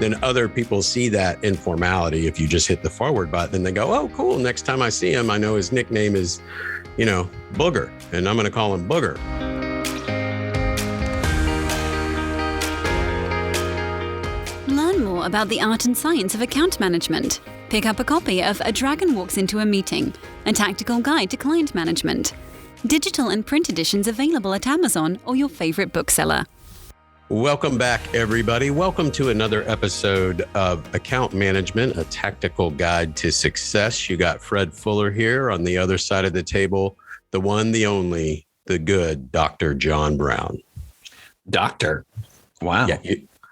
then other people see that informality. If you just hit the forward button, then they go, oh, cool. Next time I see him, I know his nickname is, Booger, and I'm going to call him Booger. Learn more about the art and science of account management. Pick up a copy of A Dragon Walks into a Meeting, a tactical guide to client management. Digital and print editions available at Amazon or your favorite bookseller. Welcome back, everybody. Welcome to another episode of Account Management, a tactical guide to success. You got Fred Fuller here on the other side of the table, the one, the only, the good Dr. John Brown. Doctor. Wow. Yeah,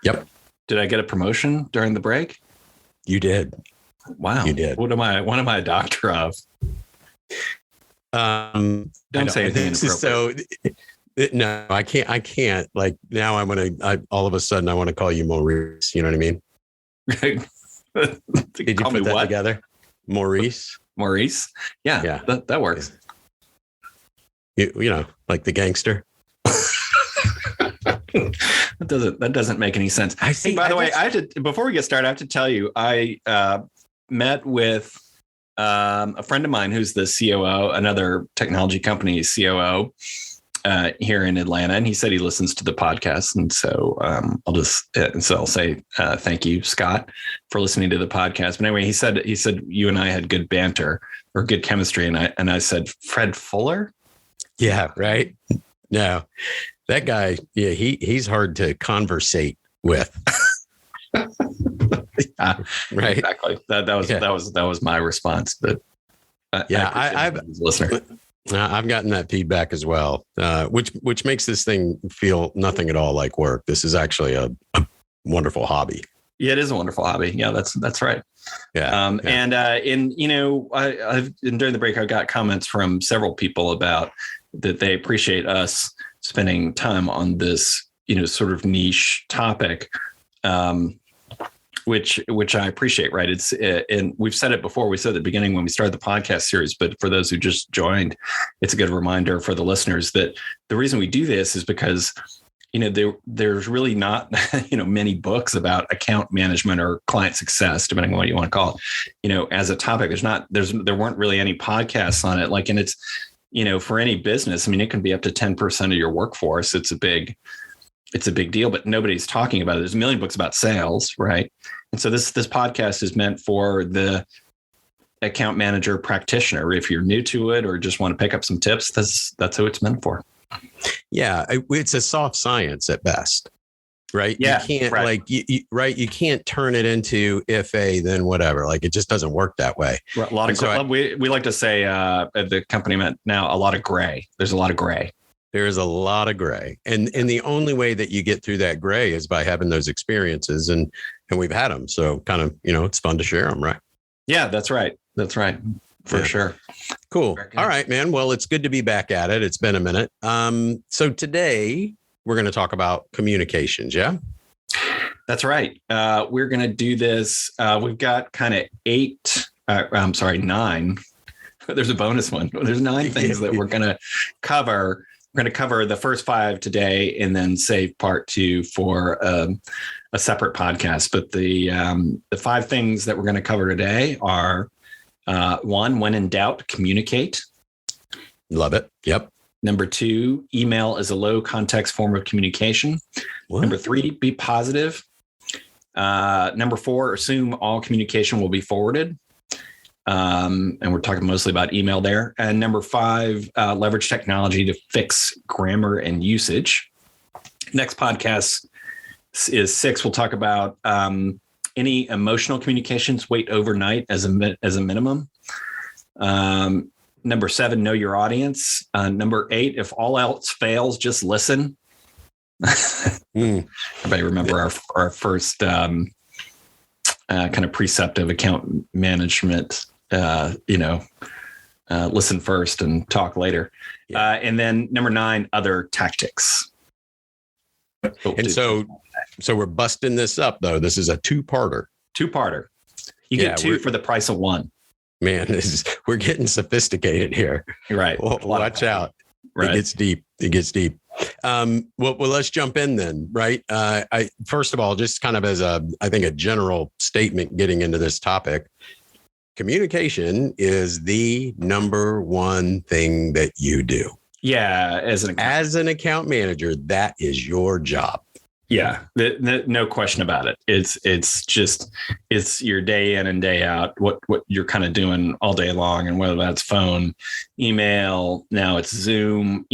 yep. Did I get a promotion during the break? You did. Wow. You did. What am I a doctor of? Don't say anything inappropriate. No, I can't. Like now all of a sudden I want to call you Maurice. You know what I mean? Did you call put me that what? together? Maurice? Maurice? Yeah. That works. Like the gangster. That doesn't make any sense. By the way, before we get started, I have to tell you, I met with a friend of mine who's the COO, another technology company COO here in Atlanta, and he said he listens to the podcast, and so I'll say thank you, Scott, for listening to the podcast. But anyway, he said you and I had good banter or good chemistry, and I said Fred Fuller. Yeah, right. No, that guy. Yeah, he's hard to conversate with. Yeah, right. Exactly. That was my response. But I've listener. I've gotten that feedback as well, which makes this thing feel nothing at all like work. This is actually a wonderful hobby. Yeah, it is a wonderful hobby. Yeah, that's right. Yeah. And during the break, I got comments from several people about that they appreciate us spending time on this, sort of niche topic, which I appreciate. Right. It's and we've said it before. We said at the beginning when we started the podcast series, but for those who just joined, it's a good reminder for the listeners that the reason we do this is because there's really not, many books about account management or client success, depending on what you want to call it, as a topic. There weren't really any podcasts on it. And it's, for any business, it can be up to 10% of your workforce. It's a big deal, but nobody's talking about it. There's a million books about sales. Right. And so this podcast is meant for the account manager practitioner. If you're new to it or just want to pick up some tips, that's who it's meant for. Yeah, it's a soft science at best, right? Yeah, you can't right. You can't turn it into if A, then whatever. Like it just doesn't work that way. A lot of we like to say at the company now, a lot of gray. There's a lot of gray. There's a lot of gray, and the only way that you get through that gray is by having those experiences, and we've had them. So kind of it's fun to share them, right? Yeah, that's right. That's right. For sure. Cool. All right, man. Well, it's good to be back at it. It's been a minute. So today we're going to talk about communications. Yeah. That's right. We're going to do this. We've got kind of 9. There's a bonus one. There's 9 things that we're going to cover. We're going to cover the first 5 today and then save part 2 for a separate podcast. But the 5 things that we're going to cover today are 1, when in doubt, communicate. Love it. Yep. Number 2, email is a low context form of communication. What? Number 3, be positive. Number 4, assume all communication will be forwarded. And we're talking mostly about email there. And number 5, leverage technology to fix grammar and usage. Next podcast is 6. We'll talk about any emotional communications wait overnight as a minimum. Number 7, know your audience. Number 8, if all else fails, just listen. Everybody remember our first kind of precept of account management, listen first and talk later. Yeah. And then number 9, other tactics. And so we're busting this up, though. This is a two-parter. You get 2 for the price of 1. Man, we're getting sophisticated here. Right. Watch out. Right. It gets deep. Well, let's jump in then, right? First of all, just kind of as I think a general statement getting into this topic, communication is the number one thing that you do. Yeah. As an account manager, that is your job. Yeah, no question about it. It's your day in and day out, what you're kind of doing all day long. And whether that's phone, email, now it's Zoom,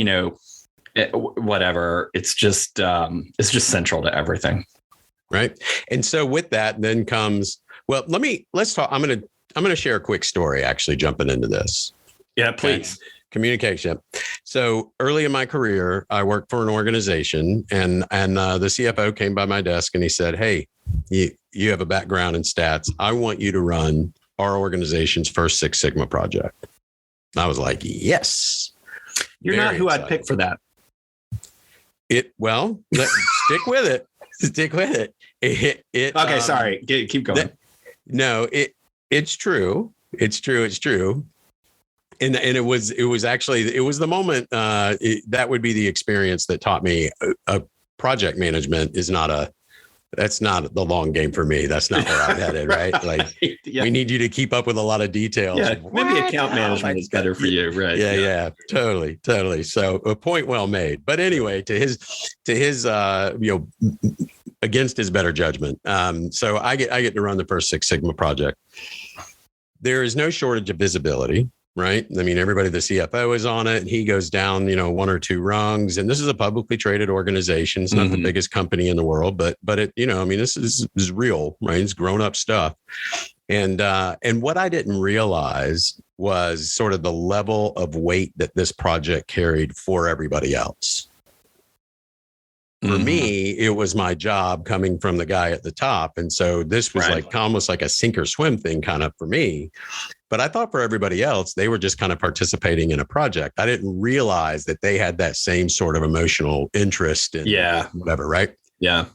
whatever. It's just central to everything. Right. And so with that then comes, well, let's talk. I'm going to share a quick story, actually jumping into this. Yeah, please. Okay. Communication. So early in my career, I worked for an organization and the CFO came by my desk and he said, "Hey, you have a background in stats. I want you to run our organization's first Six Sigma project." And I was like, yes. You're not who I'd pick for that. Stick with it. Stick with it. Okay. Sorry. Keep going. It's true. It's true. And it was actually, it was the moment that would be the experience that taught me project management is that's not the long game for me. That's not where I'm headed, right? Like we need you to keep up with a lot of details. Yeah, maybe account management is better for you, right? Yeah, totally. So a point well made. But anyway, to his against his better judgment. So I get to run the first Six Sigma project. There is no shortage of visibility. Right. I mean, everybody, the CFO is on it. And he goes down, one or two rungs. And this is a publicly traded organization. It's not the biggest company in the world, but it, this is real, right? It's grown up stuff. And what I didn't realize was sort of the level of weight that this project carried for everybody else. For me, it was my job coming from the guy at the top. And so this was like almost like a sink or swim thing kind of for me. But I thought for everybody else, they were just kind of participating in a project. I didn't realize that they had that same sort of emotional interest in whatever, right? Yeah.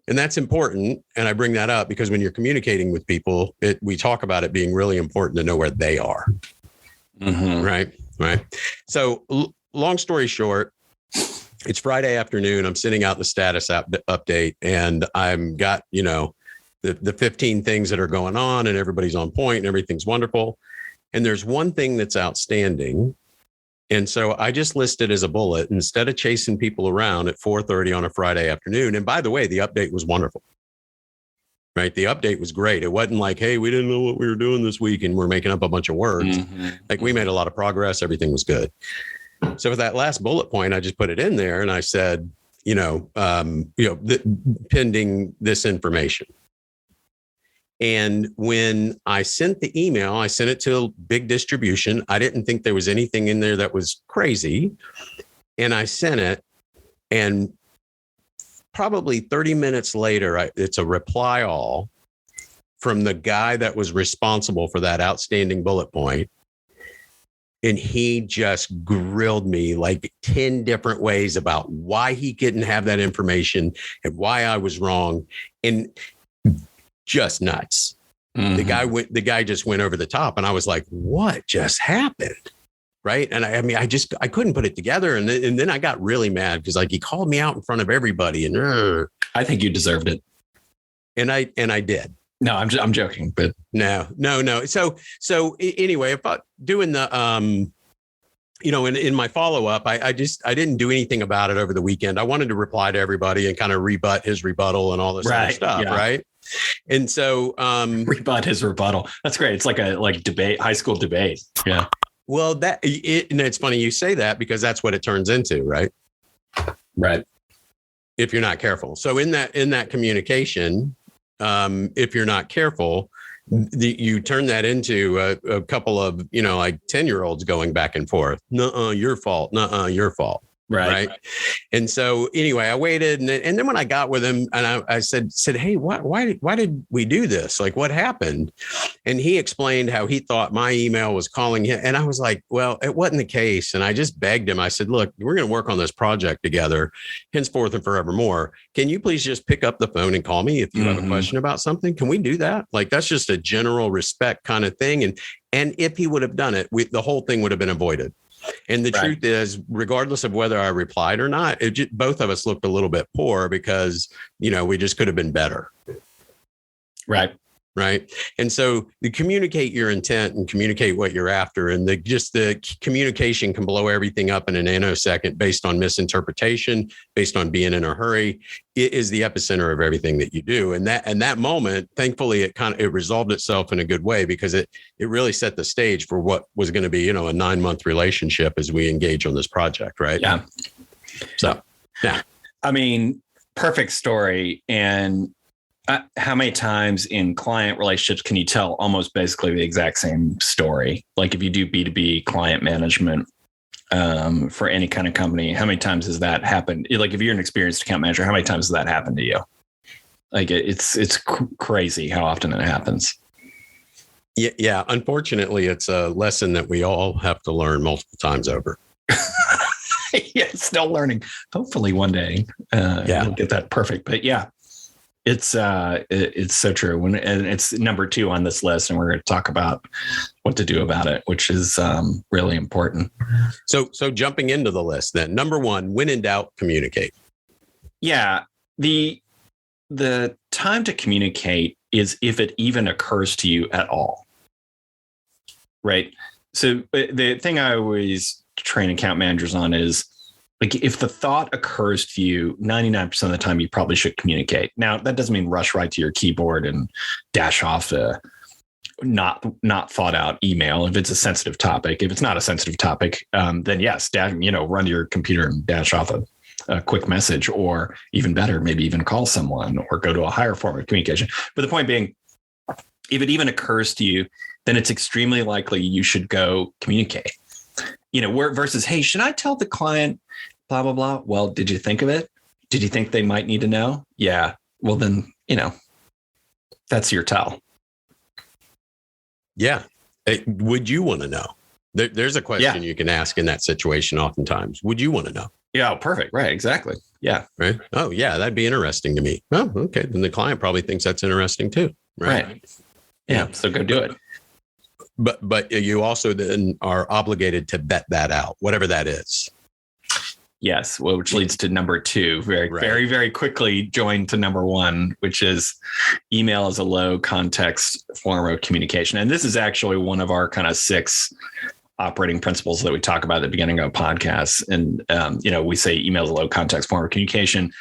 And that's important. And I bring that up because when you're communicating with people, we talk about it being really important to know where they are. Right. So long story short, it's Friday afternoon. I'm sitting out the status update and I'm got, the 15 things that are going on and everybody's on point and everything's wonderful. And there's one thing that's outstanding. And so I just listed as a bullet, instead of chasing people around at 4:30 on a Friday afternoon. And by the way, the update was wonderful, right? The update was great. It wasn't like, hey, we didn't know what we were doing this week and we're making up a bunch of words. Like we made a lot of progress. Everything was good. So with that last bullet point, I just put it in there and I said, pending this information. And when I sent the email, I sent it to a big distribution. I didn't think there was anything in there that was crazy. And I sent it. And probably 30 minutes later, it's a reply all from the guy that was responsible for that outstanding bullet point. And he just grilled me like 10 different ways about why he couldn't have that information and why I was wrong. And just nuts. The guy just went over the top and I was like, what just happened? Right. And I couldn't put it together. And then I got really mad because like he called me out in front of everybody and I think you deserved it. And I did. No, I'm joking, but no. So anyway, about doing the, in my follow-up, I didn't do anything about it over the weekend. I wanted to reply to everybody and kind of rebut his rebuttal and all this other stuff. Yeah. Right. And so, rebut his rebuttal. That's great. It's like a debate, high school debate. Yeah. Well, and it's funny you say that because that's what it turns into. Right. Right. If you're not careful. So in that communication, if you're not careful, you turn that into a couple of, like 10-year-olds going back and forth. Nuh-uh, your fault. Nuh-uh, your fault. Right. And so anyway, I waited. And then when I got with him and I said, hey, why did we do this? Like what happened? And he explained how he thought my email was calling him. And I was like, well, it wasn't the case. And I just begged him. I said, look, we're going to work on this project together henceforth and forevermore. Can you please just pick up the phone and call me if you have a question about something? Can we do that? Like, that's just a general respect kind of thing. And if he would have done it, the whole thing would have been avoided. And the truth is, regardless of whether I replied or not, both of us looked a little bit poor because, we just could have been better. Right. Right. And so you communicate your intent and communicate what you're after. And the communication can blow everything up in a nanosecond based on misinterpretation, based on being in a hurry. It is the epicenter of everything that you do. And that moment, thankfully, it resolved itself in a good way because it really set the stage for what was going to be, a 9-month relationship as we engage on this project. Right. Yeah. So, yeah. I mean, perfect story. And how many times in client relationships can you tell almost basically the exact same story? Like if you do B2B client management for any kind of company, how many times has that happened? Like if you're an experienced account manager, how many times has that happened to you? Like it's crazy how often it happens. Yeah. Unfortunately, it's a lesson that we all have to learn multiple times over. Yeah, still learning. Hopefully one day we'll get that perfect. But yeah. It's so true. And it's number 2 on this list, and we're going to talk about what to do about it, which is really important. So jumping into the list, then number 1, when in doubt, communicate. Yeah, the time to communicate is if it even occurs to you at all, right? So the thing I always train account managers on is, like if the thought occurs to you, 99% of the time, you probably should communicate. Now, that doesn't mean rush right to your keyboard and dash off a not thought out email. If it's a sensitive topic, if it's not a sensitive topic, then yes, run to your computer and dash off a quick message, or even better, maybe even call someone or go to a higher form of communication. But the point being, if it even occurs to you, then it's extremely likely you should go communicate. Versus, hey, should I tell the client blah, blah, blah? Well, did you think of it? Did you think they might need to know? Yeah. Well, then, that's your tell. Yeah. Would you want to know? There's a question you can ask in that situation oftentimes. Would you want to know? Yeah. Perfect. Right. Exactly. Yeah. Right. Oh, yeah. That'd be interesting to me. Oh, okay. Then the client probably thinks that's interesting too. Right. Yeah. So go do it. But you also then are obligated to vet that out, whatever that is. Yes, well, which leads to number 2, very, very quickly joined to number 1, which is email as a low context form of communication. And this is actually one of our kind of 6 operating principles that we talk about at the beginning of podcasts. And, we say email is a low context form of communication.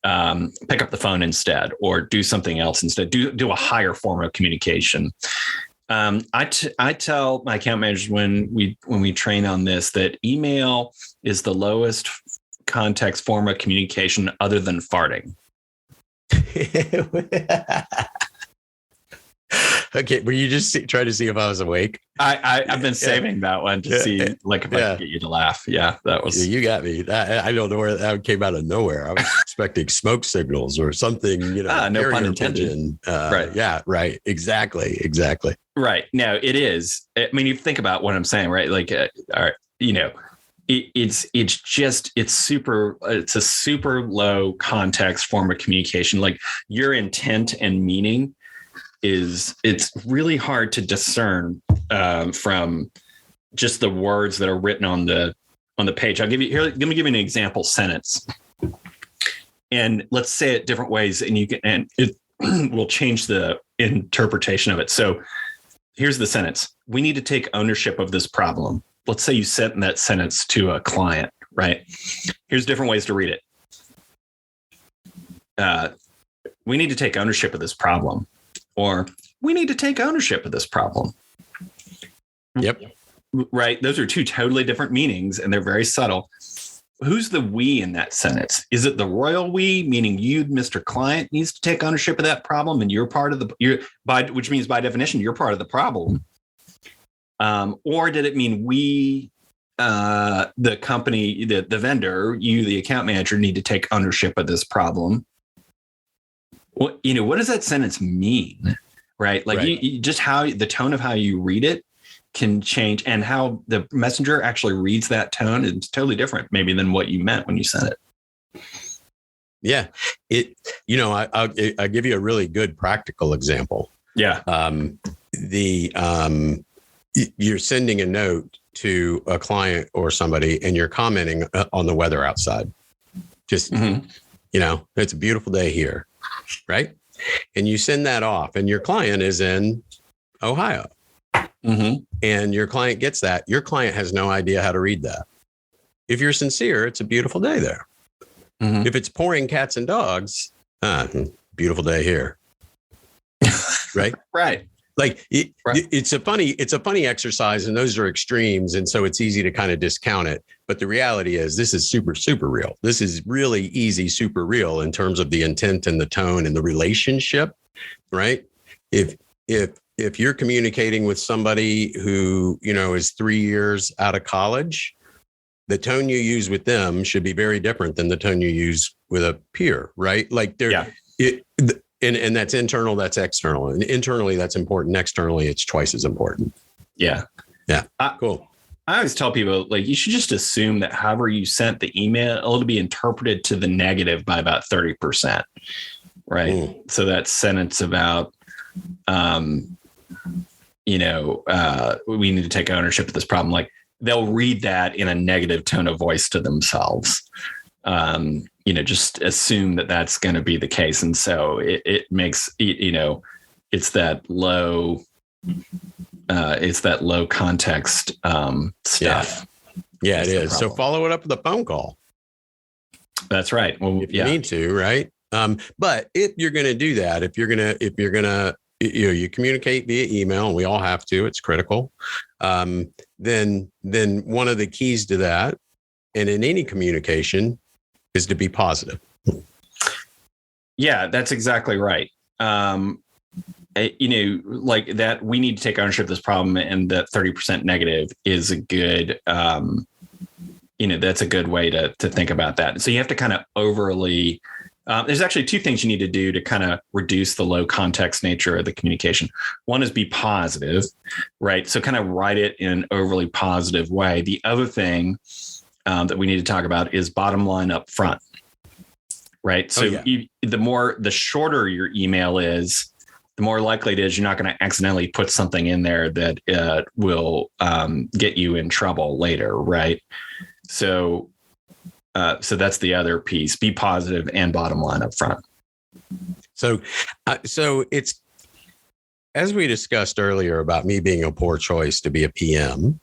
Pick up the phone instead, or do something else instead. Do a higher form of communication. I tell my account managers when we train on this that email is the lowest context form of communication other than farting. Okay, were you just trying to see if I was awake? I've been saving that one to see if I could get you to laugh. Yeah, that was. You got me. I don't know where that came out of nowhere. I was expecting smoke signals or something. No pun intended. Right. Yeah. Right. Exactly. Right. No, it is. I mean, you think about what I'm saying, right? Like, it's a super low context form of communication. Like your intent and meaning it's really hard to discern from just the words that are written on the page. Let me give you an example sentence, and let's say it different ways, and it will change the interpretation of it. So here's the sentence: we need to take ownership of this problem. Let's say you sent that sentence to a client, right? Here's different ways to read it. We need to take ownership of this problem. Or we need to take ownership of this problem. Yep. Right. Those are 2 totally different meanings, and they're very subtle. Who's the we in that sentence? Is it the royal we, meaning you, Mr. Client, needs to take ownership of that problem, and you're part of which means by definition, you're part of the problem. Or did it mean we, the company, the vendor, you, the account manager, need to take ownership of this problem? What does that sentence mean? Right. Like you just how the tone of how you read it can change, and how the messenger actually reads that tone is totally different maybe than what you meant when you sent it. Yeah. I'll give you a really good practical example. Yeah. you're sending a note to a client or somebody and you're commenting on the weather outside. Just, it's a beautiful day here, right? And you send that off and your client is in Ohio. And your client gets that. Your client has no idea how to read that. If you're sincere, it's a beautiful day there. If it's pouring cats and dogs, beautiful day here. Right? Right. Like it's a funny exercise, and those are extremes. And so it's easy to kind of discount it. But the reality is this is super, super real. This is really easy, super real in terms of the intent and the tone and the relationship, right? If you're communicating with somebody who, is 3 years out of college, the tone you use with them should be very different than the tone you use with a peer, right? Like and that's internal, that's external. And internally, that's important. Externally, it's twice as important. Yeah. Yeah. Cool. I always tell people, like, you should just assume that however you sent the email, it'll be interpreted to the negative by about 30%. Right. So that sentence about, we need to take ownership of this problem. Like, they'll read that in a negative tone of voice to themselves. Just assume that that's going to be the case. And so it makes, it's that low context stuff. Yeah, it is. So follow it up with a phone call. That's right. Well, if you need to, right? But if you're going to do that, if you're going to, you communicate via email, and we all have to, it's critical. Then one of the keys to that, and in any communication, is to be positive. Yeah, that's exactly right. Like that, we need to take ownership of this problem, and that 30% negative is a good, that's a good way to think about that. So you have to kind of overly, there's actually two things you need to do to kind of reduce the low context nature of the communication. One is be positive, right? So kind of write it in an overly positive way. The other thing that we need to talk about is bottom line up front, right? So the shorter your email is, the more likely it is you're not going to accidentally put something in there that will get you in trouble later, right? So that's the other piece: be positive and bottom line up front. So it's, as we discussed earlier about me being a poor choice to be a PM.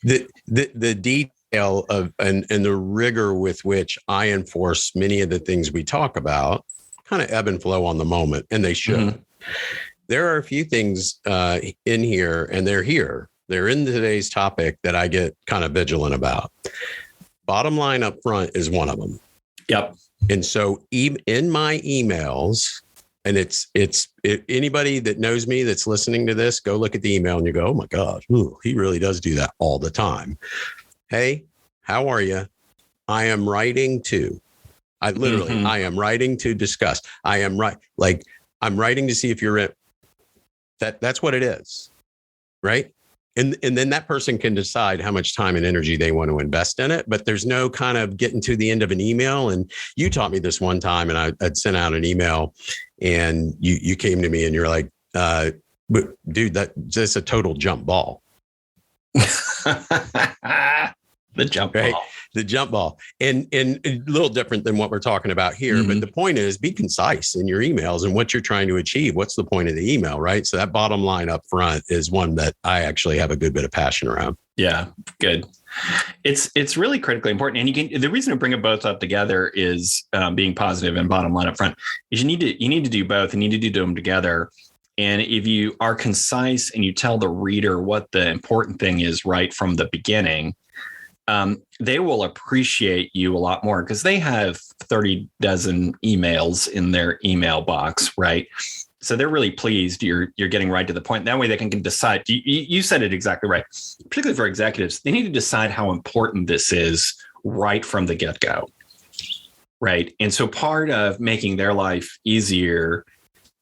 The detail of and the rigor with which I enforce many of the things we talk about kind of ebb and flow on the moment, and they should. There are a few things in here, and they're in today's topic that I get kind of vigilant about. Bottom line up front is one of them. Yep. And so in my emails, and it's anybody that knows me that's listening to this, go look at the email and you go, oh my God, he really does do that all the time. Hey, how are you? I am writing to. I am writing to discuss. I'm writing to see if you're in. That's what it is, right? And then that person can decide how much time and energy they want to invest in it. But there's no kind of getting to the end of an email. And you taught me this one time, and I'd sent out an email, and you came to me and you're like, dude, that's a total jump ball. The jump right? ball. The jump ball. And a little different than what we're talking about here. But the point is, be concise in your emails and what you're trying to achieve. What's the point of the email, right? So that bottom line up front is one that I actually have a good bit of passion around. Yeah, good. It's really critically important. And the reason to bring it both up together is being positive and bottom line up front is you need to do both, and you need to do them together. And if you are concise and you tell the reader what the important thing is right from the beginning, they will appreciate you a lot more, because they have 30 dozen emails in their email box, right? So they're really pleased you're getting right to the point. That way they can decide. You said it exactly right. Particularly for executives, they need to decide how important this is right from the get-go, right? And so part of making their life easier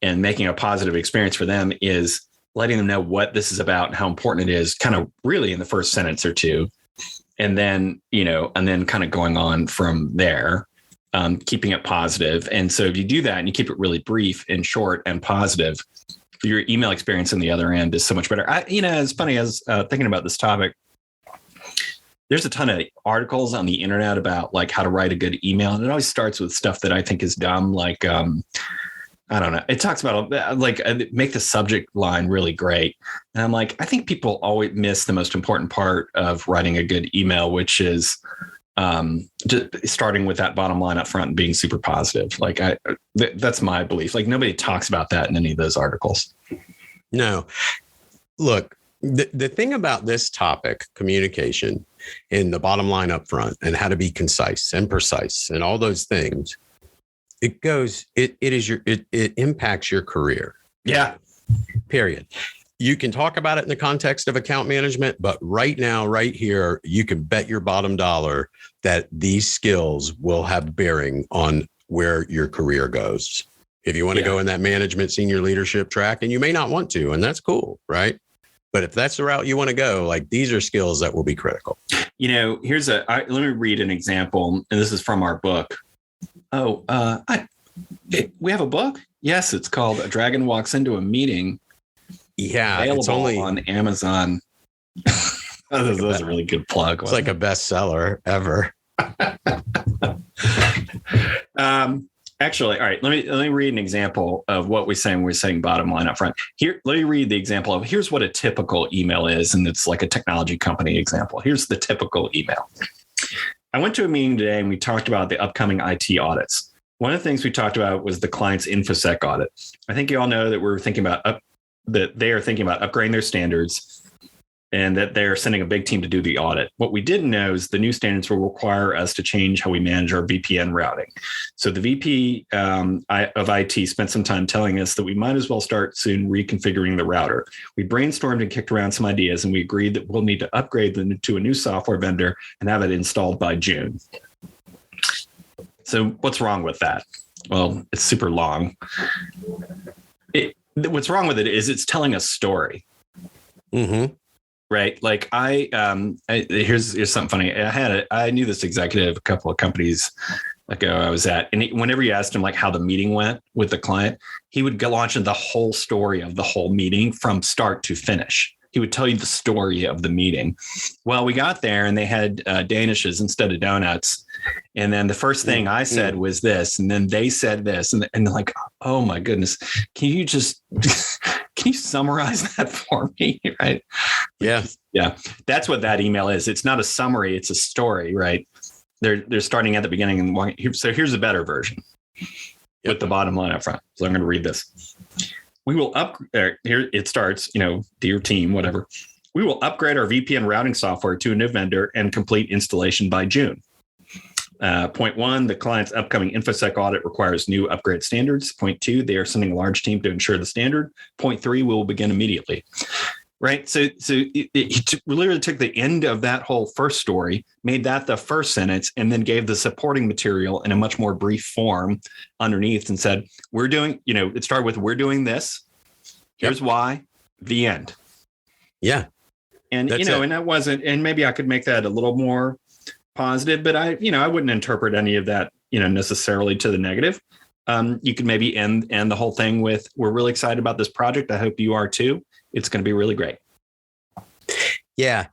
and making a positive experience for them is letting them know what this is about and how important it is, kind of really in the first sentence or two. And then kind of going on from there, keeping it positive. And so if you do that and you keep it really brief and short and positive, your email experience on the other end is so much better. It's funny as thinking about this topic. There's a ton of articles on the internet about like how to write a good email, and it always starts with stuff that I think is dumb, like I don't know. It talks about like make the subject line really great. And I'm like, I think people always miss the most important part of writing a good email, which is just starting with that bottom line up front and being super positive. Like that's my belief. Like nobody talks about that in any of those articles. No, look, the thing about this topic, communication and the bottom line up front and how to be concise and precise and all those things, it impacts your career. Yeah. Period. You can talk about it in the context of account management, but right now, right here, you can bet your bottom dollar that these skills will have bearing on where your career goes. If you want to go in that management senior leadership track, and you may not want to, and that's cool, right? But if that's the route you want to go, like these are skills that will be critical. Let me read an example, and this is from our book. We have a book? Yes, it's called A Dragon Walks Into a Meeting. Yeah, available it's only on Amazon. That's a really good plug. It's like a bestseller ever. Actually, all right. Let me read an example of what we're saying. We're saying bottom line up front. Here, let me read the example of here's what a typical email is, and it's like a technology company example. Here's the typical email. I went to a meeting today, and we talked about the upcoming IT audits. One of the things we talked about was the client's InfoSec audit. I think you all know that we're thinking about that they are thinking about upgrading their standards, and that they're sending a big team to do the audit. What we didn't know is the new standards will require us to change how we manage our VPN routing. So the VP of IT spent some time telling us that we might as well start soon reconfiguring the router. We brainstormed and kicked around some ideas, and we agreed that we'll need to upgrade them to a new software vendor and have it installed by June. So what's wrong with that? Well, it's super long. What's wrong with it is it's telling a story. Mm-hmm. Right. Like here's something funny. I knew this executive a couple of companies ago I was at, and whenever you asked him like how the meeting went with the client, he would go launch into the whole story of the whole meeting from start to finish. He would tell you the story of the meeting. Well, we got there and they had Danishes instead of donuts. And then the first thing I said was this, and then they said this, and they're like, oh my goodness, can you summarize that for me? Right. Yeah. Yeah. That's what that email is. It's not a summary. It's a story, right? They're starting at the beginning and so here's a better version with the bottom line up front. So I'm going to read this. We will here it starts, dear team, whatever. We will upgrade our VPN routing software to a new vendor and complete installation by June. Point 1, the client's upcoming InfoSec audit requires new upgrade standards. Point 2, they are sending a large team to ensure the standard. Point 3, we will begin immediately. Right. So it literally took the end of that whole first story, made that the first sentence, and then gave the supporting material in a much more brief form underneath and said, we're doing, it started with, we're doing this. Here's why, the end. Yeah. And, and that wasn't, and maybe I could make that a little more positive, but I wouldn't interpret any of that, necessarily to the negative. You could maybe end the whole thing with, we're really excited about this project. I hope you are too. It's going to be really great. Yeah.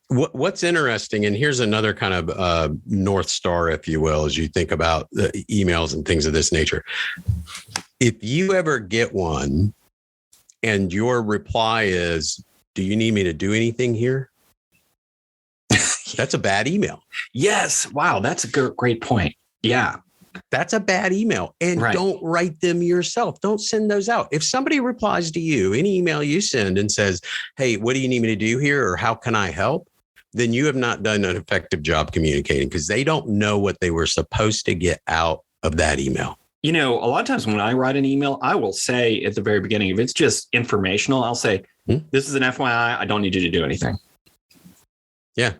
What's interesting, and here's another kind of North Star, if you will, as you think about the emails and things of this nature. If you ever get one and your reply is, do you need me to do anything here? That's a bad email. Yes. Wow. That's a great point. Yeah. That's a bad email. And don't write them yourself. Don't send those out. If somebody replies to you, any email you send and says, hey, what do you need me to do here? Or how can I help? Then you have not done an effective job communicating because they don't know what they were supposed to get out of that email. A lot of times when I write an email, I will say at the very beginning, if it's just informational, I'll say, this is an FYI. I don't need you to do anything. Yeah.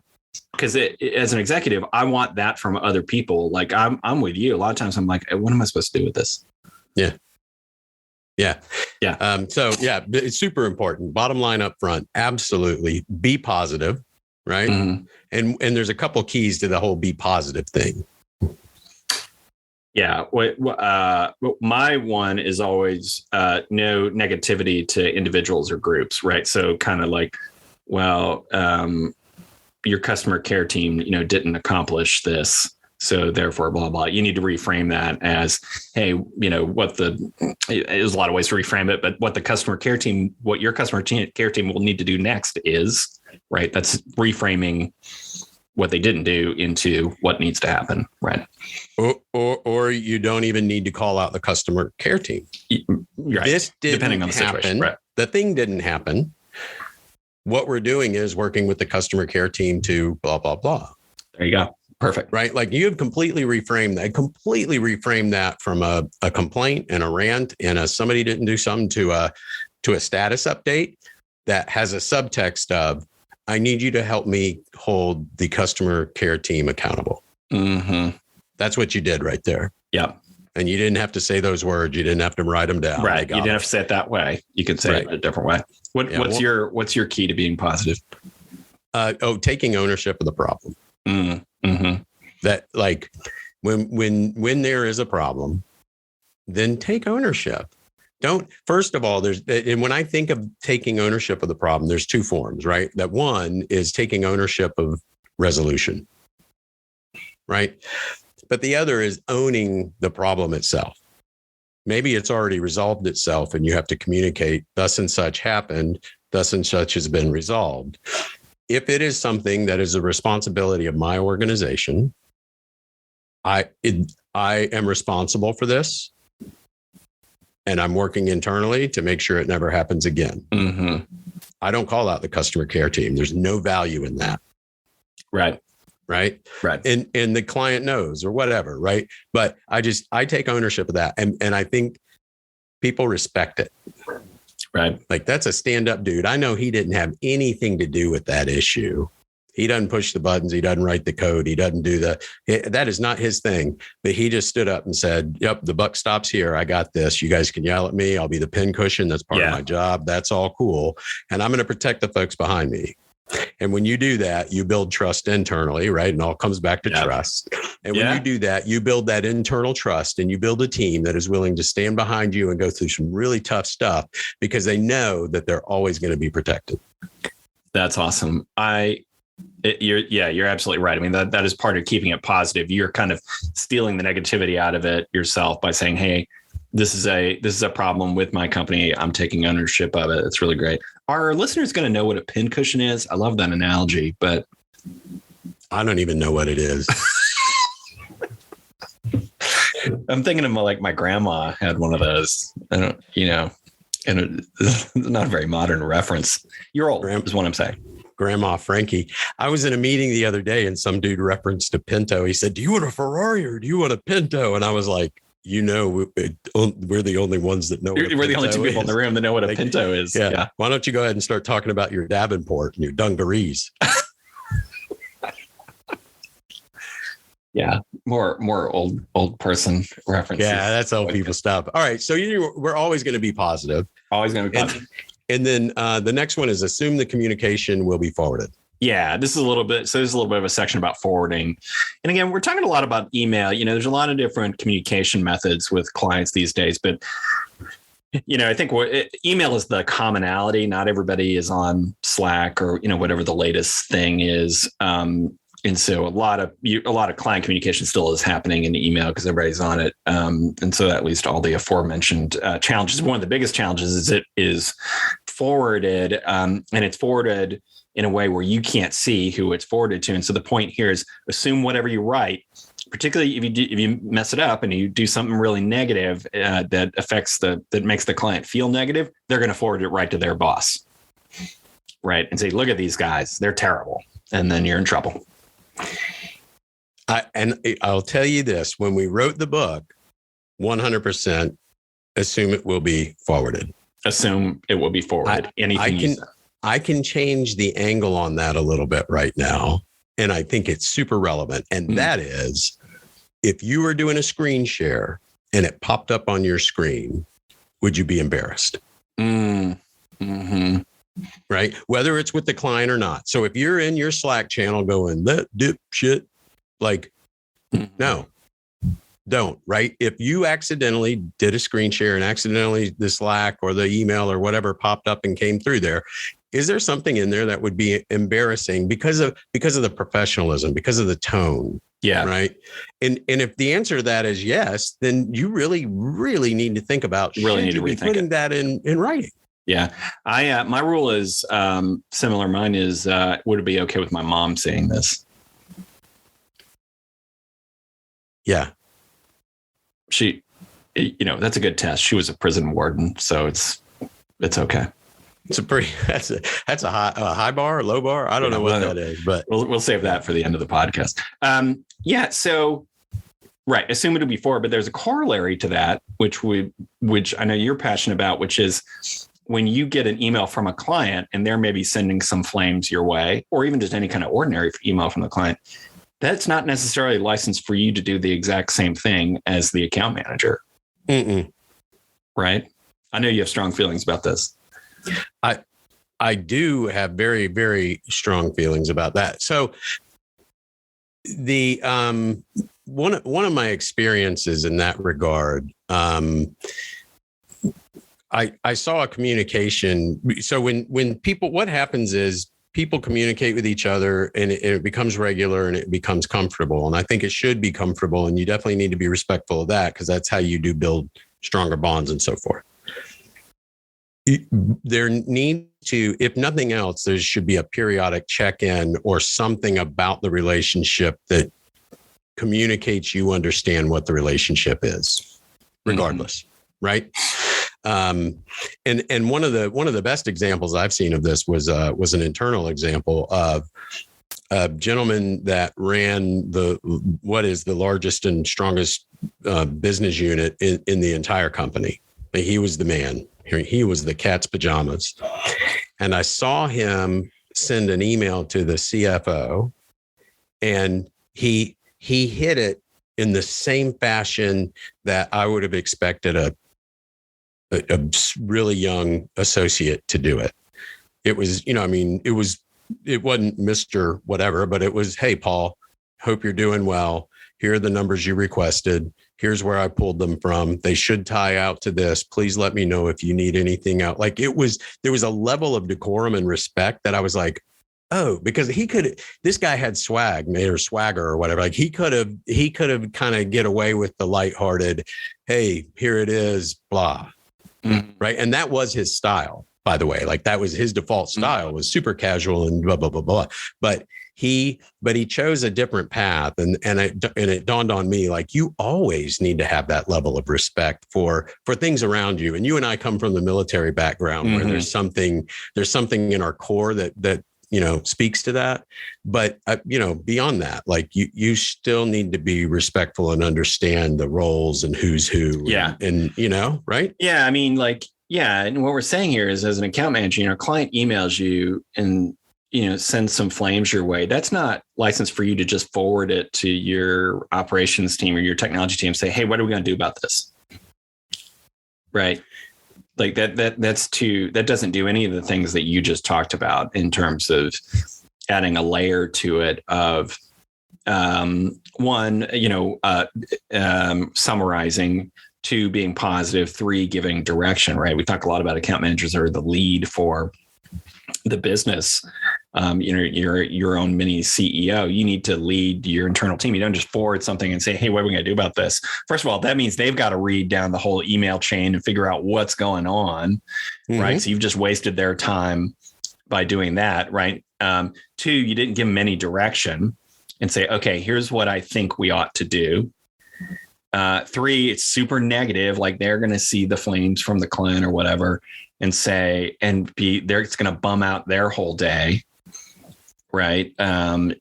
Because as an executive, I want that from other people. Like I'm with you. A lot of times I'm like, what am I supposed to do with this? Yeah. Yeah. Yeah. It's super important. Bottom line up front. Absolutely. Be positive. Right. Mm-hmm. And there's a couple keys to the whole be positive thing. Yeah. My one is always no negativity to individuals or groups, right? So kind of like, well, your customer care team, didn't accomplish this. So therefore, blah, blah. You need to reframe that as, hey, there's a lot of ways to reframe it, but what your customer care team will need to do next is, right? That's reframing what they didn't do into what needs to happen, right? Or you don't even need to call out the customer care team. Right. This didn't Depending on the happen. situation, right? The thing didn't happen. What we're doing is working with the customer care team to blah, blah, blah. There you go. Perfect. Right. Like you have completely reframed that from a complaint and a rant and somebody didn't do something to a status update that has a subtext of, I need you to help me hold the customer care team accountable. Mm-hmm. That's what you did right there. Yeah. And you didn't have to say those words. You didn't have to write them down. Right. You didn't have to say it that way. You could say it a different way. What's your key to being positive? Taking ownership of the problem. Mm-hmm. That like when there is a problem, then take ownership. First of all, and when I think of taking ownership of the problem, there's two forms, right? That one is taking ownership of resolution, right? But the other is owning the problem itself. Maybe it's already resolved itself and you have to communicate, thus and such happened, thus and such has been resolved. If it is something that is a responsibility of my organization, I am responsible for this. And I'm working internally to make sure it never happens again. Mm-hmm. I don't call out the customer care team. There's no value in that. Right. And the client knows or whatever. Right. But I take ownership of that. And I think people respect it. Right. Like that's a stand-up dude. I know he didn't have anything to do with that issue. He doesn't push the buttons. He doesn't write the code. He doesn't do that is not his thing. But he just stood up and said, yep, the buck stops here. I got this. You guys can yell at me. I'll be the pincushion. That's part of my job. That's all cool. And I'm going to protect the folks behind me. And when you do that, you build trust internally, right? And all comes back to trust. And when you do that, you build that internal trust and you build a team that is willing to stand behind you and go through some really tough stuff because they know that they're always going to be protected. That's awesome. You're absolutely right. I mean, that is part of keeping it positive. You're kind of stealing the negativity out of it yourself by saying, hey, this is a problem with my company. I'm taking ownership of it. It's really great. Are listeners going to know what a pincushion is? I love that analogy, but I don't even know what it is. I'm thinking of like my grandma had one of those. I don't, and it's not a very modern reference. You're old is what I'm saying. Grandma Frankie. I was in a meeting the other day and some dude referenced a Pinto. He said, do you want a Ferrari or do you want a Pinto? And I was like, we're the only ones that know. We're the only two people in the room that know what a Pinto is. Yeah. Why don't you go ahead and start talking about your Davenport and your dungarees? Yeah. More old person references. Yeah. That's old people stuff. All right. So we're always going to be positive. Always going to be positive. And then the next one is assume the communication will be forwarded. Yeah, this is a little bit of a section about forwarding. And again, we're talking a lot about email. There's a lot of different communication methods with clients these days, but I think email is the commonality. Not everybody is on Slack or, whatever the latest thing is. And so a lot of client communication still is happening in email because everybody's on it. And so at least all the aforementioned challenges. One of the biggest challenges is it is forwarded and it's forwarded in a way where you can't see who it's forwarded to. And so the point here is assume whatever you write, particularly if you mess it up and you do something really negative that makes the client feel negative, they're going to forward it right to their boss. Right. And say, look at these guys, they're terrible. And then you're in trouble. I'll tell you this, when we wrote the book, 100% assume it will be forwarded. Assume it will be forwarded. I can change the angle on that a little bit right now. And I think it's super relevant. And that is, if you were doing a screen share and it popped up on your screen, would you be embarrassed? Mm-hmm. Right? Whether it's with the client or not. So if you're in your Slack channel going, that dipshit, like, no, don't, right? If you accidentally did a screen share and accidentally the Slack or the email or whatever popped up and came through there, is there something in there that would be embarrassing because of the professionalism, because of the tone? Yeah. Right. And if the answer to that is yes, then you really, really need to think about putting that in writing. Yeah. My rule is similar. Mine is, would it be okay with my mom saying this? Yeah. She, that's a good test. She was a prison warden, so it's okay. It's that's a high bar, low bar. I don't know what that is, but we'll save that for the end of the podcast. So right, assume it'll be 4, but there's a corollary to that, which I know you're passionate about, which is when you get an email from a client and they're maybe sending some flames your way, or even just any kind of ordinary email from the client, that's not necessarily licensed for you to do the exact same thing as the account manager. Right? I know you have strong feelings about this. I do have very, very strong feelings about that. So the one of my experiences in that regard, I saw a communication. So when people, what happens is people communicate with each other and it becomes regular and it becomes comfortable. And I think it should be comfortable. And you definitely need to be respectful of that because that's how you do build stronger bonds and so forth. There needs to, if nothing else, there should be a periodic check-in or something about the relationship that communicates you understand what the relationship is, regardless, right? And one of the best examples I've seen of this was an internal example of a gentleman that ran what is the largest and strongest business unit in the entire company. He was the man. He was the cat's pajamas. And I saw him send an email to the CFO, and he hit it in the same fashion that I would have expected a really young associate to do it. It was, it wasn't Mr. whatever, but it was, hey, Paul, hope you're doing well. Here are the numbers you requested. Here's where I pulled them from. They should tie out to this. Please let me know if you need anything out. Like there was a level of decorum and respect that I was like, oh, because this guy had swagger or whatever. Like he could have kind of get away with the lighthearted, hey, here it is, blah. Mm-hmm. Right. And that was his style, by the way. Like that was his default style, was super casual and blah, blah, blah, blah. But he chose a different path. And it dawned on me, like, you always need to have that level of respect for things around you. And you and I come from the military background where there's something in our core that speaks to that. But, beyond that, like you still need to be respectful and understand the roles and who's who. Yeah. And right. Yeah. I mean, and what we're saying here is, as an account manager, client emails you and, send some flames your way. That's not licensed for you to just forward it to your operations team or your technology team. Say, hey, what are we going to do about this? Right. Like that doesn't do any of the things that you just talked about in terms of adding a layer to it of summarizing, 2, being positive, 3, giving direction, right? We talk a lot about account managers are the lead for the business. You're your own mini CEO. You need to lead your internal team. You don't just forward something and say, hey, what are we going to do about this? First of all, that means they've got to read down the whole email chain and figure out what's going on, right? So you've just wasted their time by doing that, right? 2, you didn't give them any direction and say, okay, here's what I think we ought to do. 3, it's super negative. Like they're going to see the flames from the client or whatever and say, it's going to bum out their whole day. Right. Now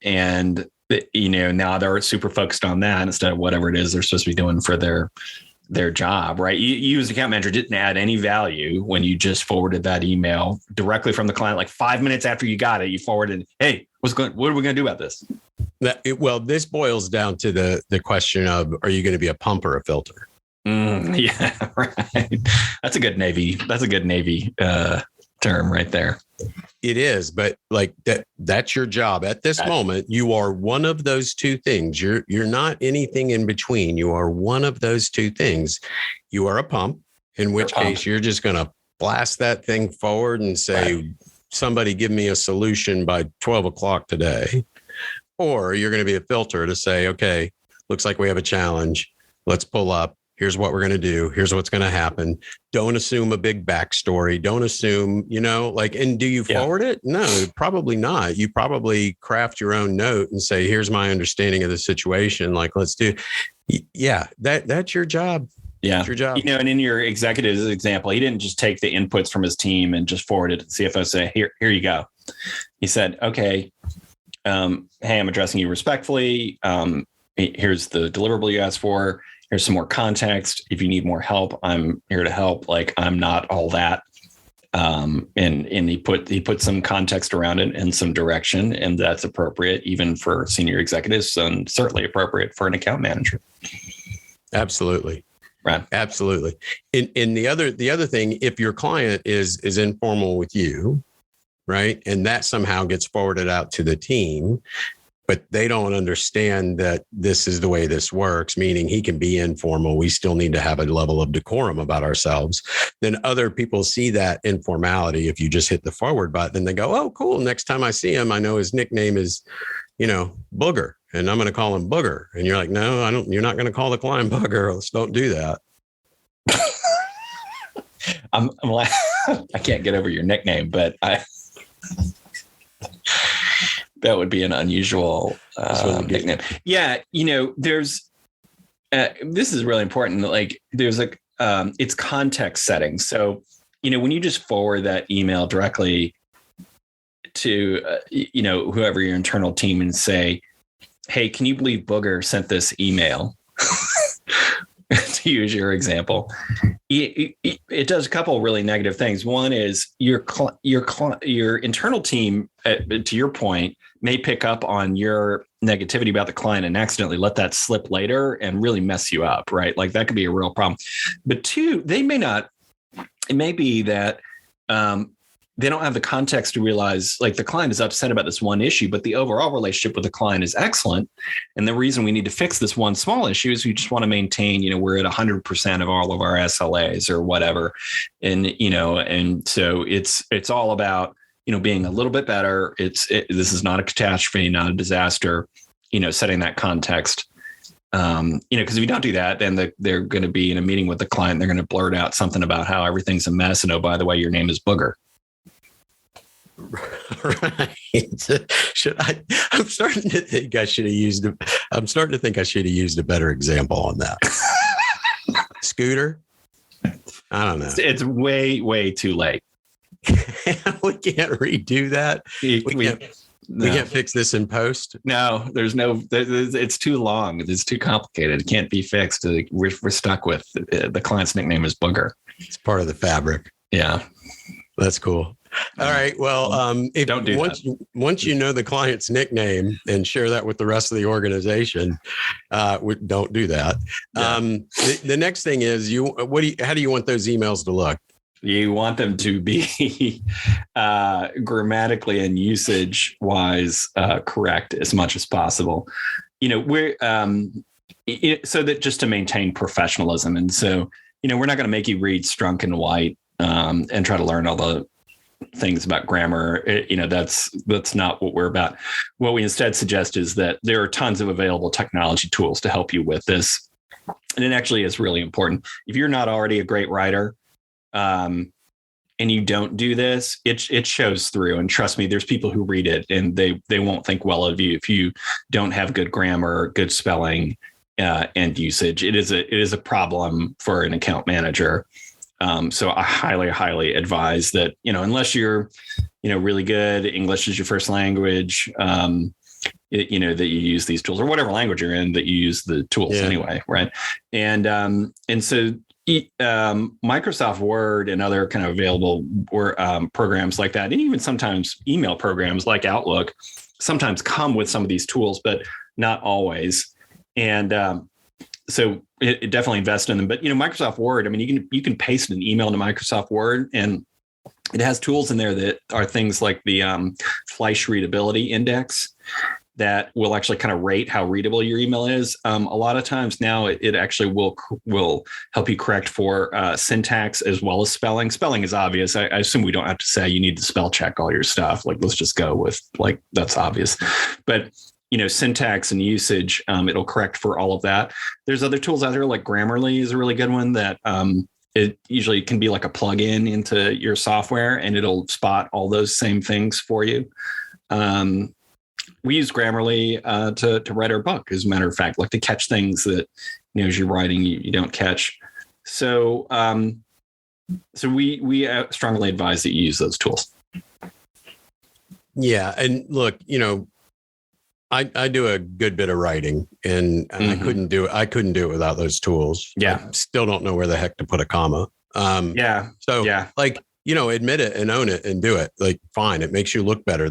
they're super focused on that instead of whatever it is they're supposed to be doing for their job. Right. You as account manager didn't add any value when you just forwarded that email directly from the client. Like 5 minutes after you got it, you forwarded, hey, what are we going to do about this? This boils down to the question of, are you going to be a pump or a filter? Yeah, right. That's a good Navy term right there. It is, but like that's your job at this moment. You are one of those two things. You're not anything in between. You are one of those two things. You are a pump, in which case you're just going to blast that thing forward and say, somebody give me a solution by 12 o'clock today. Or you're going to be a filter to say, okay, looks like we have a challenge. Let's pull up. Here's what we're going to do. Here's what's going to happen. Don't assume a big backstory. Don't assume, and do you forward it? No, probably not. You probably craft your own note and say, here's my understanding of the situation. Like, let's do. Yeah, that's your job. Yeah. That's your job. And in your executive's example, he didn't just take the inputs from his team and just forward it to the CFO, say, here you go. He said, okay, hey, I'm addressing you respectfully. Here's the deliverable you asked for. Here's some more context. If you need more help, I'm here to help. Like, I'm not all that. And he put some context around it and some direction, and that's appropriate even for senior executives, and certainly appropriate for an account manager. Absolutely. Right. Absolutely. And the other thing, if your client is informal with you, right, and that somehow gets forwarded out to the team, but they don't understand that this is the way this works, meaning he can be informal. We still need to have a level of decorum about ourselves. Then other people see that informality. If you just hit the forward button, they go, oh, cool. Next time I see him, I know his nickname is, Booger, and I'm going to call him Booger. And you're like, no, I don't. You're not going to call the client Booger. Let's don't do that. I'm like, I can't get over your nickname, but that would be an unusual nickname. Yeah. There's, this is really important. Like, there's it's context setting. So, when you just forward that email directly to, whoever your internal team and say, hey, can you believe Booger sent this email? To use your example, it does a couple of really negative things. One is your internal team, to your point, may pick up on your negativity about the client and accidentally let that slip later and really mess you up, right? Like, that could be a real problem. But two, they may not. It may be that they don't have the context to realize, like, the client is upset about this one issue, but the overall relationship with the client is excellent. And the reason we need to fix this one small issue is we just want to maintain, we're at 100% of all of our SLAs or whatever. And, and so it's all about, being a little bit better. This is not a catastrophe, not a disaster, setting that context. Because if you don't do that, then they're going to be in a meeting with the client. They're going to blurt out something about how everything's a mess. And, oh, by the way, your name is Booger. Right. I'm starting to think I should have used a better example on that. Scooter. I don't know. It's way, way too late. We can't redo that. We can't fix this in post. No, it's too long. It's too complicated. It can't be fixed. We're stuck with the client's nickname is Booger. It's part of the fabric. Yeah. That's cool. All right. Well, once you know the client's nickname and share that with the rest of the organization, don't do that. Yeah. The next thing is how do you want those emails to look? You want them to be grammatically and usage wise correct as much as possible. We're so that just to maintain professionalism. And so, we're not going to make you read Strunk and White and try to learn all the things about grammar. That's not what we're about. What we instead suggest is that there are tons of available technology tools to help you with this. And it actually is really important. If you're not already a great writer, and you don't do this, it shows through. And trust me, there's people who read it and they won't think well of you if you don't have good grammar, good spelling, and usage. It is a problem for an account manager. So I highly, highly advise that, unless you're, really good, English is your first language, that you use these tools, or whatever language you're in, that you use the tools anyway. Right. And so Microsoft Word and other kind of available programs like that, and even sometimes email programs like Outlook, sometimes come with some of these tools, but not always. And so it definitely invest in them. But Microsoft Word, I mean, you can paste an email into Microsoft Word, and it has tools in there that are things like the Fleisch Readability Index that will actually kind of rate how readable your email is. A lot of times now it actually will help you correct for syntax as well as spelling. Spelling is obvious. I assume we don't have to say you need to spell check all your stuff. Like, let's just go with like, that's obvious. But syntax and usage, it'll correct for all of that. There's other tools out there like Grammarly is a really good one that it usually can be like a plug-in into your software and it'll spot all those same things for you. We use Grammarly to write our book, as a matter of fact, like to catch things that, as you're writing, you don't catch. So we strongly advise that you use those tools. Yeah. And look, I do a good bit of writing and I couldn't do it without those tools. Yeah. I still don't know where the heck to put a comma. Admit it and own it and do it. Like, fine. It makes you look better.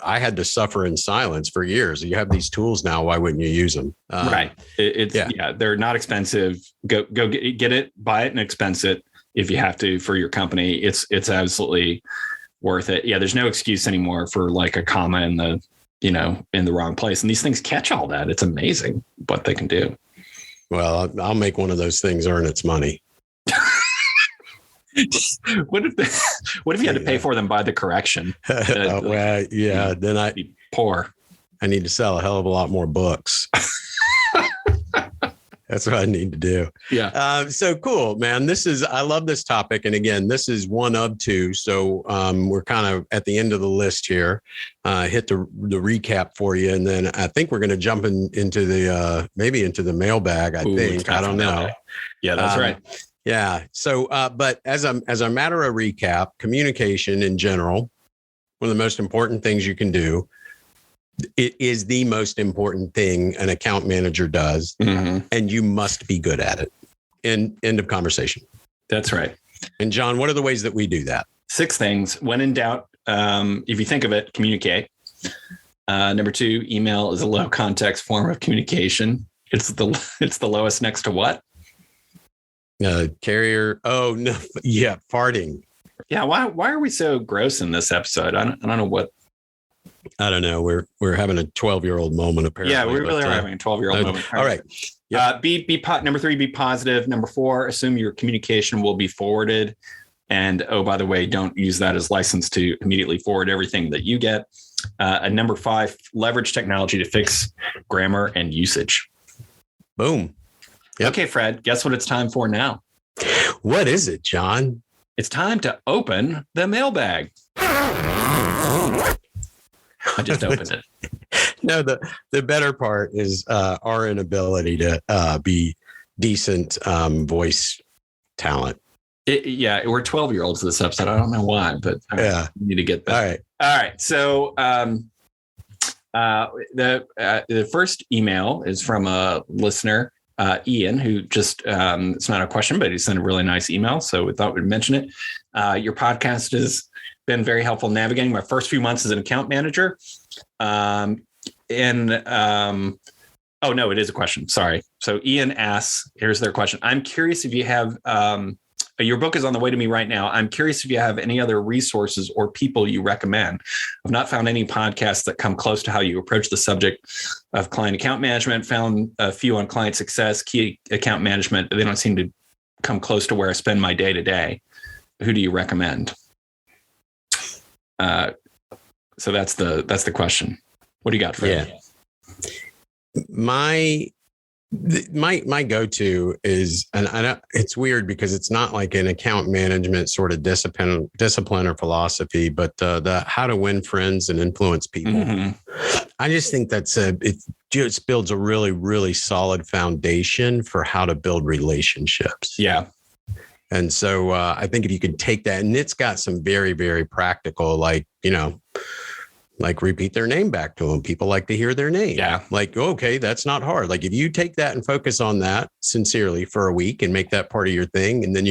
I had to suffer in silence for years. You have these tools now. Why wouldn't you use them? Right. They're not expensive. Go get it, buy it and expense it if you have to for your company. It's absolutely worth it. Yeah. There's no excuse anymore for like a comma in the wrong place. And these things catch all that. It's amazing what they can do. Well, I'll make one of those things earn its money. What if you had to pay for them by the correction? Then I'd be poor. I need to sell a hell of a lot more books. That's what I need to do. Yeah. So cool, man. I love this topic. And again, this is one of two. So we're kind of at the end of the list here. Hit the recap for you. And then I think we're going to jump into the mailbag. I don't know. Mailbag. Yeah, that's right. Yeah. So, but as a matter of recap, communication in general, one of the most important things you can do. It is the most important thing an account manager does, and you must be good at it. End of conversation. That's right. And John, what are the ways that we do that? 6 things. When in doubt, if you think of it, communicate. Number 2, email is a low context form of communication. It's the lowest next to what? Carrier. Oh no. Yeah. Farting. Yeah. Why are we so gross in this episode? I don't know what. I don't know. We're having a 12-year-old moment apparently. Yeah, we really are having a 12-year-old moment. All right. Yeah. Number 3, be positive. Number 4, assume your communication will be forwarded. And oh, by the way, don't use that as license to immediately forward everything that you get. And number 5, leverage technology to fix grammar and usage. Boom. Yep. Okay, Fred, guess what it's time for now? What is it, John? It's time to open the mailbag. I just opened it. No, the better part is our inability to be decent voice talent. We're 12-year-olds this episode. I don't know why, but yeah, we need to get that. All right. So the first email is from a listener, Ian, who just, it's not a question, but he sent a really nice email. So we thought we'd mention it. Your podcast has been very helpful navigating my first few months as an account manager. Oh no, it is a question. Sorry. So Ian asks, here's their question. I'm curious if you have, your book is on the way to me right now. I'm curious if you have any other resources or people you recommend. I've not found any podcasts that come close to how you approach the subject of client account management. Found a few on client success, key account management, but they don't seem to come close to where I spend my day to day. Who do you recommend? So that's the question. What do you got, Fred? Yeah. My go-to is, and it's weird because it's not like an account management sort of discipline or philosophy, but the how to win friends and influence people. Mm-hmm. I just think it just builds a really, really solid foundation for how to build relationships. Yeah. And so I think if you could take that, and it's got some very, very practical, like repeat their name back to them. People like to hear their name. Yeah. Like, okay, that's not hard. Like if you take that and focus on that sincerely for a week and make that part of your thing. And then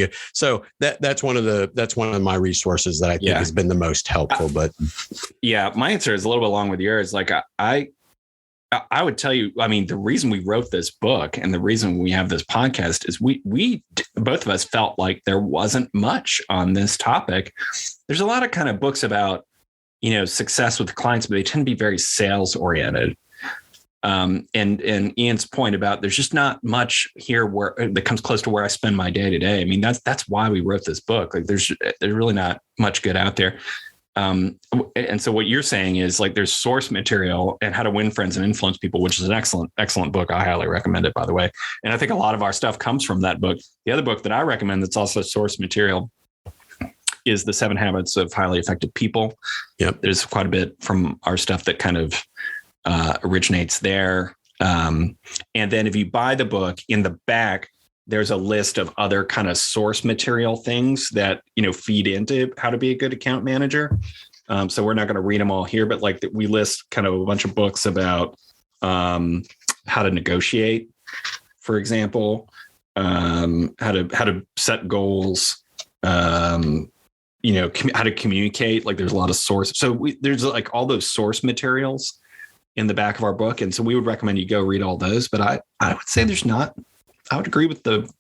that's one of my resources that I think has been the most helpful. But yeah, my answer is a little bit along with yours. Like I I would tell you, I mean, the reason we wrote this book and the reason we have this podcast is we both of us felt like there wasn't much on this topic. There's a lot of kind of books about, success with clients, but they tend to be very sales oriented. And Ian's point about there's just not much here that comes close to where I spend my day to day. I mean, that's why we wrote this book. Like there's really not much good out there. And so what you're saying is like there's source material and How to Win Friends and Influence People, which is an excellent book. I highly recommend it, by the way. And I think a lot of our stuff comes from that book. The other book that I recommend that's also source material is The 7 Habits of Highly Effective People. Yep. There's quite a bit from our stuff that kind of originates there. And then if you buy the book, in the back, there's a list of other kind of source material things that, feed into how to be a good account manager. So we're not going to read them all here, but like we list kind of a bunch of books about how to negotiate, for example, how to set goals, how to communicate. Like there's a lot of source. So there's like all those source materials in the back of our book. And so we would recommend you go read all those, but I would say there's not. I would agree with with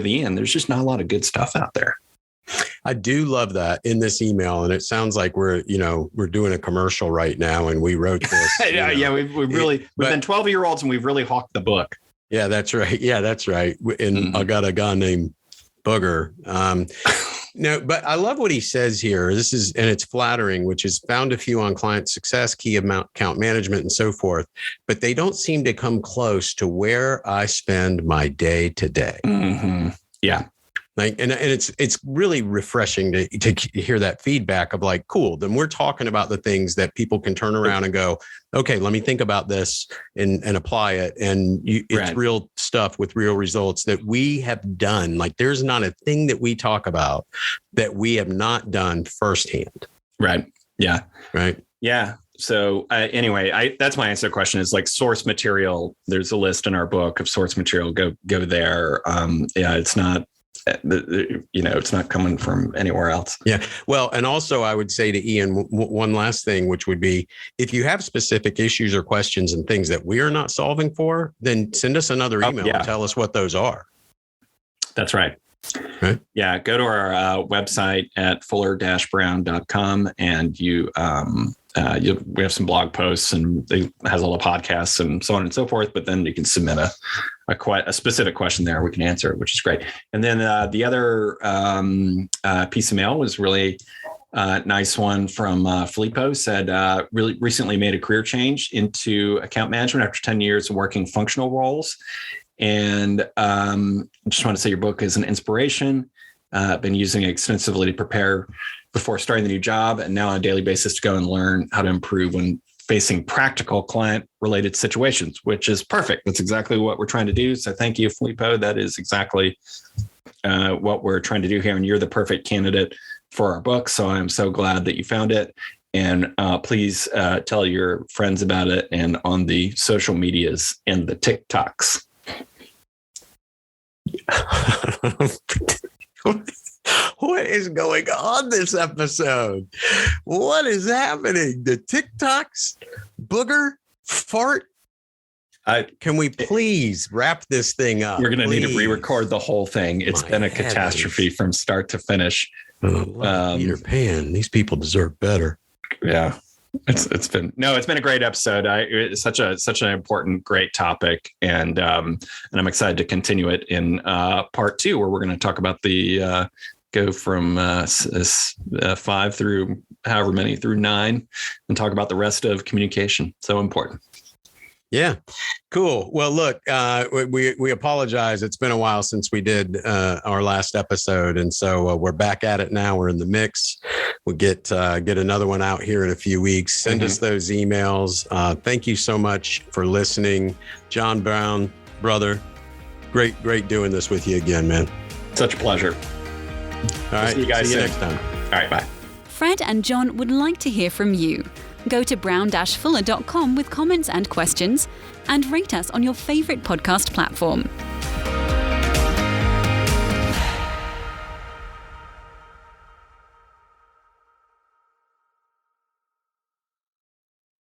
Ian. There's just not a lot of good stuff out there. I do love that in this email, and it sounds like we're doing a commercial right now, and we wrote this. Yeah, we've been 12-year-olds, and we've really hawked the book. Yeah, that's right. And I got a guy named Booger. No, but I love what he says here. And it's flattering, which is found a few on client success, key account management, and so forth, but they don't seem to come close to where I spend my day to day. Mm-hmm. Yeah. Like, and it's really refreshing to hear that feedback of like, cool, then we're talking about the things that people can turn around and go, okay, let me think about this and apply it. And it's right. Real stuff with real results that we have done. Like there's not a thing that we talk about that we have not done firsthand. Right. Yeah. Right. Yeah. So anyway, that's my answer to the question is like source material. There's a list in our book of source material. Go there. It's not. It's not coming from anywhere else. Yeah. Well, and also I would say to Ian, one last thing, which would be if you have specific issues or questions and things that we are not solving for, then send us another email and tell us what those are. That's right. Right. Yeah. Go to our website at fuller-brown.com and we have some blog posts and it has all the podcasts and so on and so forth. But then you can submit a specific question there. We can answer it, which is great. And then the other piece of mail was really nice one from Filippo. Said really recently made a career change into account management after 10 years of working functional roles. And just want to say your book is an inspiration. Been using it extensively to prepare before starting the new job, and now on a daily basis to go and learn how to improve when facing practical client-related situations, which is perfect. That's exactly what we're trying to do. So thank you, Filippo. That is exactly what we're trying to do here, and you're the perfect candidate for our book. So I'm so glad that you found it. And please tell your friends about it and on the social medias and the TikToks. What is going on this episode? What is happening? The TikToks, booger, fart. Can we please wrap this thing up? We're going to need to re-record the whole thing. It's been a catastrophe from start to finish. Peter Pan. These people deserve better. Yeah. It's been a great episode. It's such an important, great topic, and I'm excited to continue it in part 2, where we're going to talk about the go from 5 through however many through 9, and talk about the rest of communication. So important. Yeah, cool. Well, look, we apologize. It's been a while since we did our last episode, and so we're back at it now. We're in the mix. We'll get another one out here in a few weeks. Send us those emails. Thank you so much for listening, John Brown, brother. Great doing this with you again, man. Such a pleasure. All right, see you guys see you soon. next time. All right, bye. Fred and John would like to hear from you. Go to brown-fuller.com with comments and questions, and rate us on your favorite podcast platform.